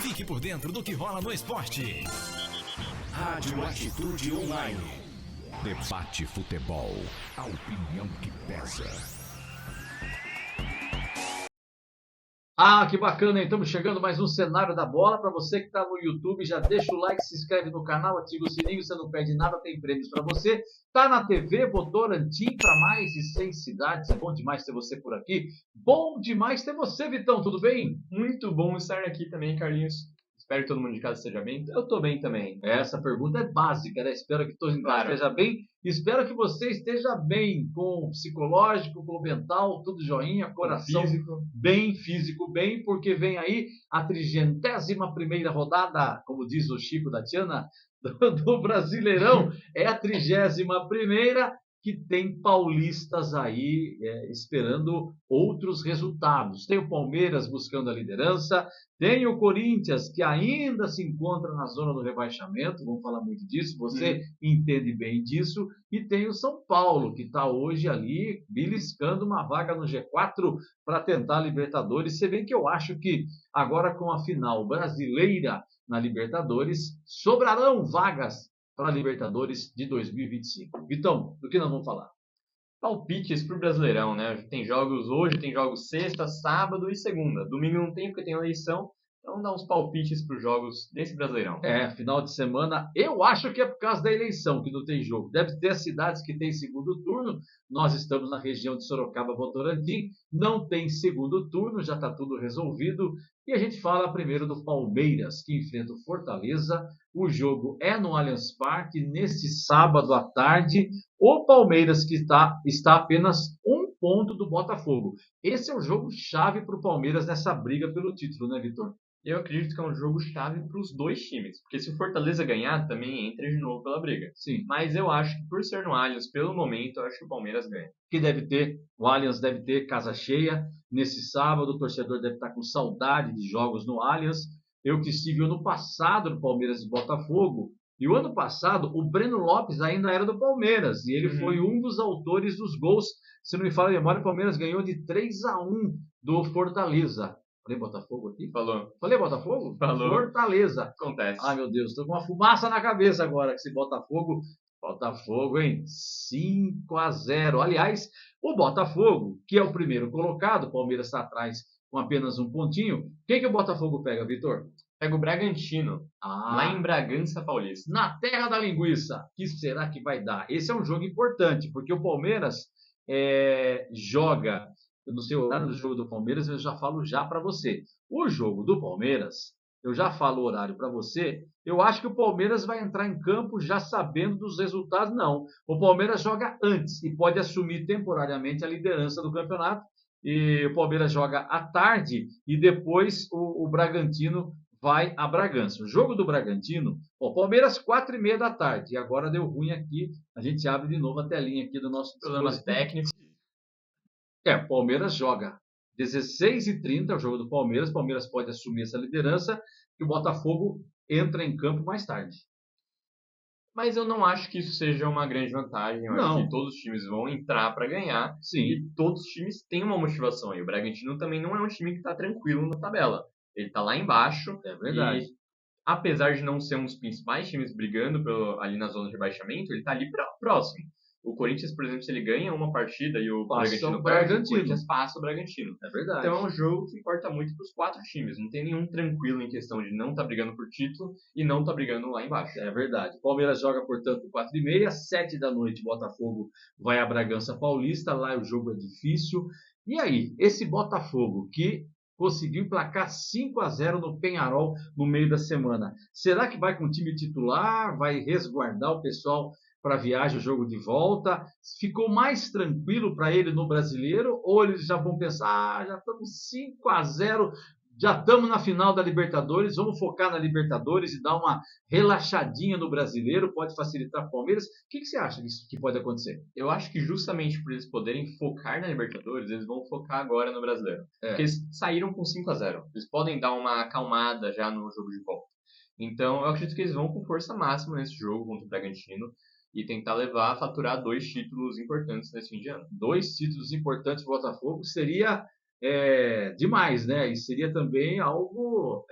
Fique por dentro do que rola no esporte. Rádio Atitude Online. Debate Futebol. A opinião que pesa. Ah, que bacana, hein? Estamos chegando mais um cenário da bola. Para você que está no YouTube, já deixa o like, se inscreve no canal, ativa o sininho, você não perde nada, tem prêmios para você. Tá na TV, Votorantim, para mais de 100 cidades. É bom demais ter você por aqui. Bom demais ter você, Vitão, tudo bem? Muito bom estar aqui também, Carlinhos. Espero que todo mundo de casa esteja bem. Eu estou bem também. Essa pergunta é básica, né? Espero que todos em casa esteja bem. Espero que você esteja bem, com o psicológico, com o mental, tudo joinha, coração físico bem, porque vem aí a 31ª rodada, como diz o Chico da Tiana, do Brasileirão. É a 31ª que tem paulistas aí esperando outros resultados. Tem o Palmeiras buscando a liderança, tem o Corinthians que ainda se encontra na zona do rebaixamento, vamos falar muito disso, você entende bem disso, e tem o São Paulo que está hoje ali beliscando uma vaga no G4 para tentar a Libertadores. Você vê que eu acho que agora com a final brasileira na Libertadores, sobrarão vagas para a Libertadores de 2025. Vitão, do que nós vamos falar? Palpites para o Brasileirão, né? Tem jogos hoje, tem jogos sexta, sábado e segunda. Domingo não tem porque tem eleição. Então dá uns palpites para os jogos desse Brasileirão. Final de semana, eu acho que é por causa da eleição que não tem jogo. Deve ter cidades que tem segundo turno. Nós estamos na região de Sorocaba, Votorantim. Não tem segundo turno, já está tudo resolvido. E a gente fala primeiro do Palmeiras, que enfrenta o Fortaleza. O jogo é no Allianz Parque, neste sábado à tarde. O Palmeiras que está apenas um ponto do Botafogo. Esse é o jogo chave para o Palmeiras nessa briga pelo título, né, Vitor? Eu acredito que é um jogo chave para os dois times, porque se o Fortaleza ganhar, também entra de novo pela briga. Sim. Mas eu acho que por ser no Allianz, pelo momento, eu acho que o Palmeiras ganha. O Allianz deve ter casa cheia nesse sábado, o torcedor deve estar com saudade de jogos no Allianz. Eu que estive ano passado no Palmeiras e Botafogo, e o ano passado o Breno Lopes ainda era do Palmeiras, e ele foi um dos autores dos gols. Se não me falha a memória, o Palmeiras ganhou de 3-1 do Fortaleza. Falei Botafogo aqui? Falou. Falei Botafogo? Falou. Fortaleza. Acontece. Ai, meu Deus, estou com uma fumaça na cabeça agora com esse Botafogo. Botafogo, hein? 5-0. Aliás, o Botafogo, que é o primeiro colocado, o Palmeiras está atrás com apenas um pontinho. Quem que o Botafogo pega, Vitor? Pega o Bragantino, lá em Bragança Paulista. Na terra da linguiça. O que será que vai dar? Esse é um jogo importante, porque o Palmeiras joga no seu horário do jogo do Palmeiras, eu já falo já para você. O jogo do Palmeiras, eu já falo o horário para você. Eu acho que o Palmeiras vai entrar em campo já sabendo dos resultados. Não. O Palmeiras joga antes e pode assumir temporariamente a liderança do campeonato. E o Palmeiras joga à tarde e depois o Bragantino vai a Bragança. O jogo do Bragantino, Palmeiras 4:30 da tarde. E agora deu ruim aqui. A gente abre de novo a telinha aqui do nosso problemas técnicos. O Palmeiras joga 16h30, é o jogo do Palmeiras. O Palmeiras pode assumir essa liderança e o Botafogo entra em campo mais tarde. Mas eu não acho que isso seja uma grande vantagem. Eu acho que todos os times vão entrar para ganhar. Sim. E todos os times têm uma motivação aí. O Bragantino também não é um time que está tranquilo na tabela. Ele está lá embaixo. É verdade. E, apesar de não ser um dos principais times brigando ali na zona de rebaixamento, ele está ali próximo. O Corinthians, por exemplo, se ele ganha uma partida e o Bragantino perde, o Corinthians passa o Bragantino. É verdade. Então é um jogo que importa muito para os 4 times. Não tem nenhum tranquilo em questão de não estar brigando por título e não estar brigando lá embaixo. É verdade. O Palmeiras joga, portanto, 4:30, 7 da noite, Botafogo vai a Bragança Paulista. Lá o jogo é difícil. E aí, esse Botafogo que conseguiu emplacar 5-0 no Peñarol no meio da semana. Será que vai com o time titular? Vai resguardar o pessoal para a viagem, o jogo de volta? Ficou mais tranquilo para ele no Brasileiro? Ou eles já vão pensar, já estamos 5-0, já estamos na final da Libertadores, vamos focar na Libertadores e dar uma relaxadinha no Brasileiro, pode facilitar o Palmeiras? O que você acha que pode acontecer? Eu acho que justamente por eles poderem focar na Libertadores, eles vão focar agora no Brasileiro. Porque eles saíram com 5-0. Eles podem dar uma acalmada já no jogo de volta. Então, eu acredito que eles vão com força máxima nesse jogo contra o Bragantino e tentar faturar 2 títulos importantes nesse fim de ano. 2 títulos importantes para o Botafogo seria demais, né? E seria também algo,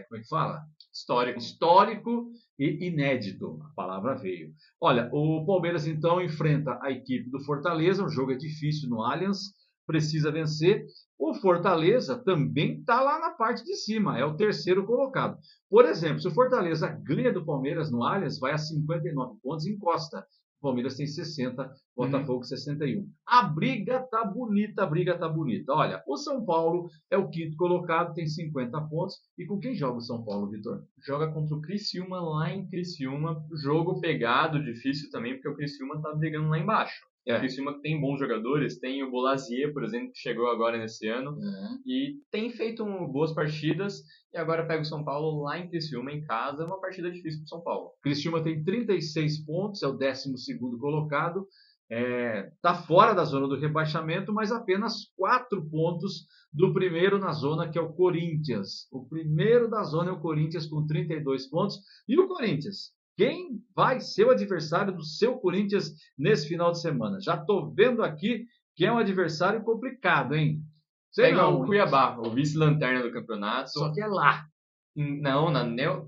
como é que fala? Histórico. Histórico e inédito. A palavra veio. Olha, o Palmeiras então enfrenta a equipe do Fortaleza. O jogo é difícil no Allianz, precisa vencer. O Fortaleza também está lá na parte de cima, é o terceiro colocado. Por exemplo, se o Fortaleza ganha do Palmeiras no Allianz, vai a 59 pontos e encosta. O Palmeiras tem 60, Botafogo 61. A briga tá bonita, a briga tá bonita. Olha, o São Paulo é o quinto colocado, tem 50 pontos. E com quem joga o São Paulo, Vitor? Joga contra o Criciúma lá em Criciúma. Jogo pegado, difícil também, porque o Criciúma tá brigando lá embaixo. O Criciúma que tem bons jogadores, tem o Bolazier, por exemplo, que chegou agora nesse ano, e tem feito boas partidas, e agora pega o São Paulo lá em Criciúma, em casa, uma partida difícil para o São Paulo. Criciúma tem 36 pontos, é o 12º colocado, está fora da zona do rebaixamento, mas apenas 4 pontos do primeiro na zona, que é o Corinthians. O primeiro da zona é o Corinthians com 32 pontos, e o Corinthians? Quem vai ser o adversário do seu Corinthians nesse final de semana? Já estou vendo aqui que é um adversário complicado, hein? Pega o Cuiabá, o vice-lanterna do campeonato. Só que é lá. Não,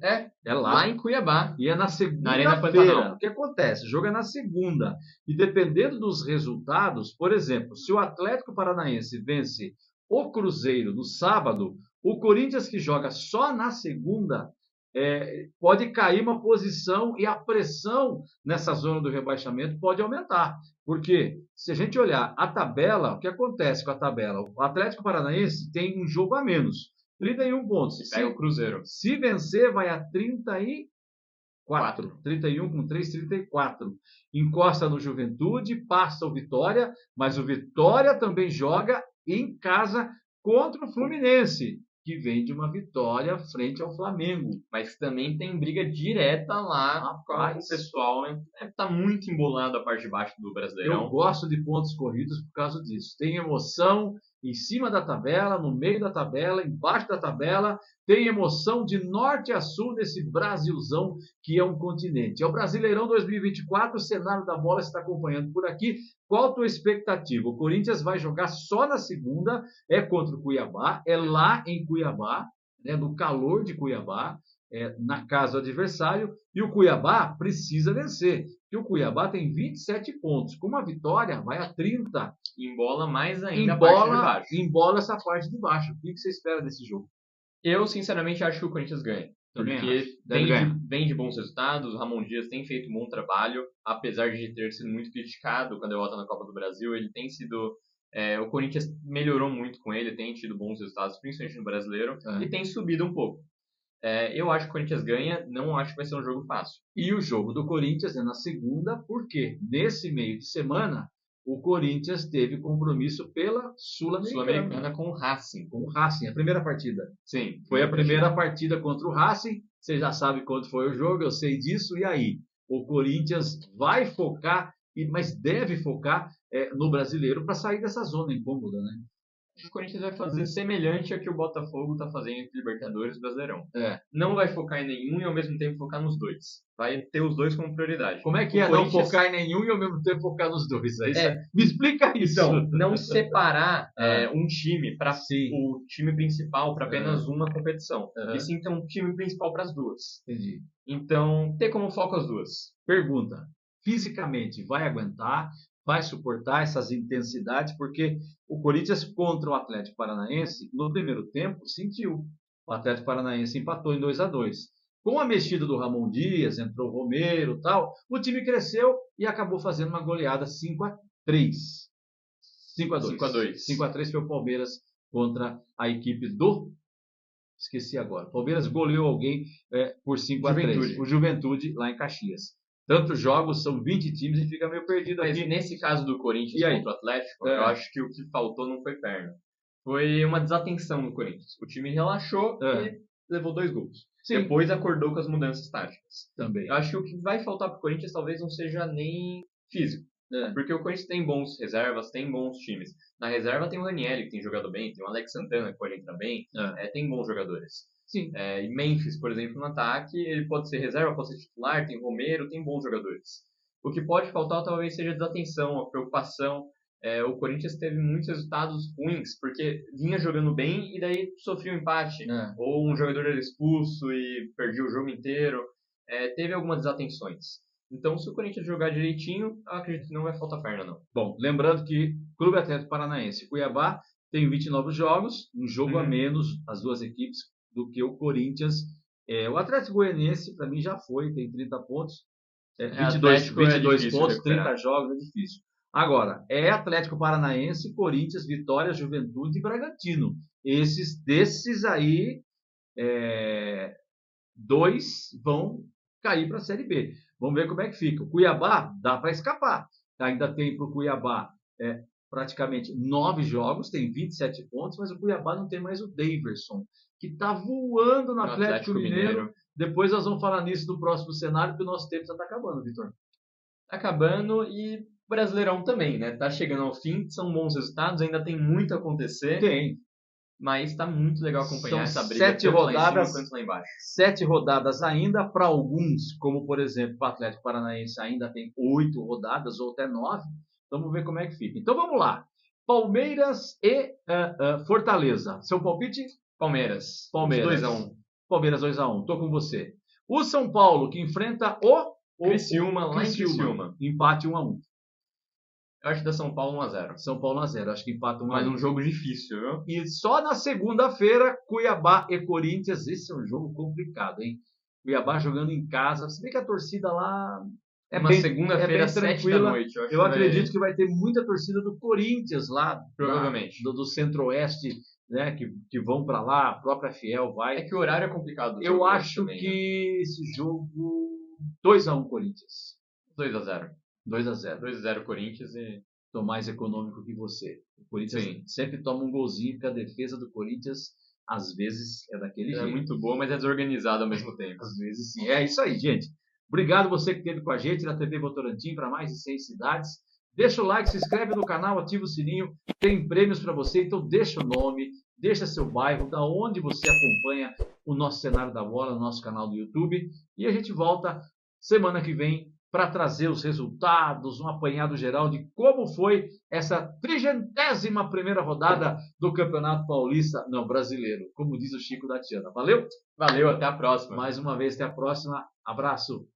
é lá em Cuiabá. E é na segunda-feira. Na Arena Pantanal. O que acontece? O jogo é na segunda. E dependendo dos resultados, por exemplo, se o Atlético Paranaense vence o Cruzeiro no sábado, o Corinthians que joga só na segunda pode cair uma posição e a pressão nessa zona do rebaixamento pode aumentar. Porque se a gente olhar a tabela, o que acontece com a tabela? O Atlético Paranaense tem um jogo a menos, 31 pontos. Pega o Cruzeiro. Se vencer, vai a 34. 31 com 3, 34. Encosta no Juventude, passa o Vitória, mas o Vitória também joga em casa contra o Fluminense, que vem de uma vitória frente ao Flamengo. Mas também tem briga direta lá. Rapaz, o pessoal está muito embolado a parte de baixo do Brasileirão. Eu gosto de pontos corridos por causa disso. Tem emoção em cima da tabela, no meio da tabela, embaixo da tabela. Tem emoção de norte a sul nesse Brasilzão que é um continente. É o Brasileirão 2024, o cenário da bola está acompanhando por aqui. Qual a tua expectativa? O Corinthians vai jogar só na segunda, é contra o Cuiabá, é lá em Cuiabá, no calor de Cuiabá, na casa do adversário, e o Cuiabá precisa vencer, porque o Cuiabá tem 27 pontos, com uma vitória vai a 30. Embola mais ainda a parte de baixo. Embola essa parte de baixo. O que você espera desse jogo? Eu, sinceramente, acho que o Corinthians ganha. Porque vem de bons resultados, o Ramon Dias tem feito um bom trabalho, apesar de ter sido muito criticado quando ele volta na Copa do Brasil, ele tem sido... o Corinthians melhorou muito com ele, tem tido bons resultados, principalmente no Brasileiro, e tem subido um pouco. Eu acho que o Corinthians ganha, não acho que vai ser um jogo fácil. E o jogo do Corinthians é na segunda, porque nesse meio de semana o Corinthians teve compromisso pela Sul-Americana com o Racing. Com o Racing, a primeira partida. Sim. Foi a primeira partida contra o Racing. Você já sabe quanto foi o jogo, eu sei disso. E aí? O Corinthians vai focar, mas deve focar no brasileiro para sair dessa zona incômoda, né? O Corinthians vai fazer semelhante a que o Botafogo está fazendo entre Libertadores e Brasileirão. Não vai focar em nenhum e ao mesmo tempo focar nos dois. Vai ter os dois como prioridade. Como é que não focar em nenhum e ao mesmo tempo focar nos dois? Me explica isso. Então, não separar um time para o time principal para apenas uma competição. E sim ter um time principal para as duas. Entendi. Então, ter como foco as duas. Pergunta. Fisicamente, vai aguentar? Vai suportar essas intensidades, porque o Corinthians contra o Atlético Paranaense, no primeiro tempo, sentiu. O Atlético Paranaense empatou em 2-2. Com a mexida do Ramon Dias, entrou o Romero e tal, o time cresceu e acabou fazendo uma goleada 5-3. 5-2. 5-3 foi o Palmeiras contra a equipe do... Esqueci agora. O Palmeiras goleou alguém por 5-3. O Juventude, lá em Caxias. Tantos jogos, são 20 times e fica meio perdido aqui. Mas nesse caso do Corinthians contra o Atlético, eu acho que o que faltou não foi perna. Foi uma desatenção no Corinthians. O time relaxou e levou 2 gols. Sim. Depois acordou com as mudanças táticas. Também. Eu acho que o que vai faltar para o Corinthians talvez não seja nem físico. Porque o Corinthians tem bons reservas, tem bons times. Na reserva tem o Ranieri, que tem jogado bem, tem o Alex Santana, que pode entrar bem. Tem bons jogadores. Sim. E Memphis, por exemplo, no ataque, ele pode ser reserva, pode ser titular, tem Romero, tem bons jogadores. O que pode faltar talvez seja a desatenção, a preocupação. o Corinthians teve muitos resultados ruins, porque vinha jogando bem e daí sofreu um empate. Ou um jogador era expulso e perdia o jogo inteiro. Teve algumas desatenções. Então, se o Corinthians jogar direitinho, eu acredito que não vai faltar perna, não. Bom, lembrando que Clube Atlético Paranaense e Cuiabá tem 29 jogos, um jogo a menos, as duas equipes, do que o Corinthians. O Atlético Goianiense, para mim, já foi, tem 30 pontos. 22 pontos, 30 jogos, é difícil. Agora, Atlético Paranaense, Corinthians, Vitória, Juventude e Bragantino. Desses aí, 2 vão cair para a Série B. Vamos ver como é que fica. O Cuiabá dá para escapar. Ainda tem para o Cuiabá praticamente 9 jogos, tem 27 pontos, mas o Cuiabá não tem mais o Daverson, que está voando no Atlético Mineiro. Depois nós vamos falar nisso do próximo cenário, porque o nosso tempo já está acabando, Vitor. Está acabando e Brasileirão também, né? Tá chegando ao fim, são bons resultados, ainda tem muito a acontecer. Tem. Mas está muito legal acompanhar essa briga. 7 rodadas, lá em cima, quanto lá embaixo. 7 rodadas ainda, para alguns, como por exemplo o Atlético Paranaense ainda tem 8 rodadas ou até 9. Vamos ver como é que fica. Então vamos lá. Palmeiras e Fortaleza. Seu palpite? Palmeiras. 2-1. Palmeiras 2-1. Tô com você. O São Paulo que enfrenta o Criciúma lá em Criciúma. Empate 1-1. Eu acho que dá São Paulo 1-0. São Paulo 1-0. Acho que empata 1-1. Mas um jogo difícil, viu? E só na segunda-feira, Cuiabá e Corinthians. Esse é um jogo complicado, hein? Cuiabá jogando em casa. Se bem que a torcida lá uma segunda-feira, 7 da noite. Eu acredito que vai ter muita torcida do Corinthians lá. Provavelmente. Do Centro-Oeste, né? Que vão para lá. A própria Fiel vai. É que o horário é complicado. Eu acho também, que esse jogo 2-1 Corinthians. 2-0. 2-0. 2-0 Corinthians e... Tô mais econômico que você. O Corinthians sempre toma um golzinho, porque a defesa do Corinthians, às vezes, é daquele jeito. É muito boa, mas é desorganizada ao mesmo tempo. Às vezes sim. É isso aí, gente. Obrigado você que esteve com a gente na TV Votorantim para mais de 100 cidades. Deixa o like, se inscreve no canal, ativa o sininho. Tem prêmios para você, então deixa o nome, deixa seu bairro, da onde você acompanha o nosso cenário da bola, no nosso canal do YouTube. E a gente volta semana que vem para trazer os resultados, um apanhado geral de como foi essa 31ª rodada do Campeonato Paulista, não, brasileiro, como diz o Chico da Tiana. Valeu? Valeu, até a próxima. Mais uma vez, até a próxima. Abraço.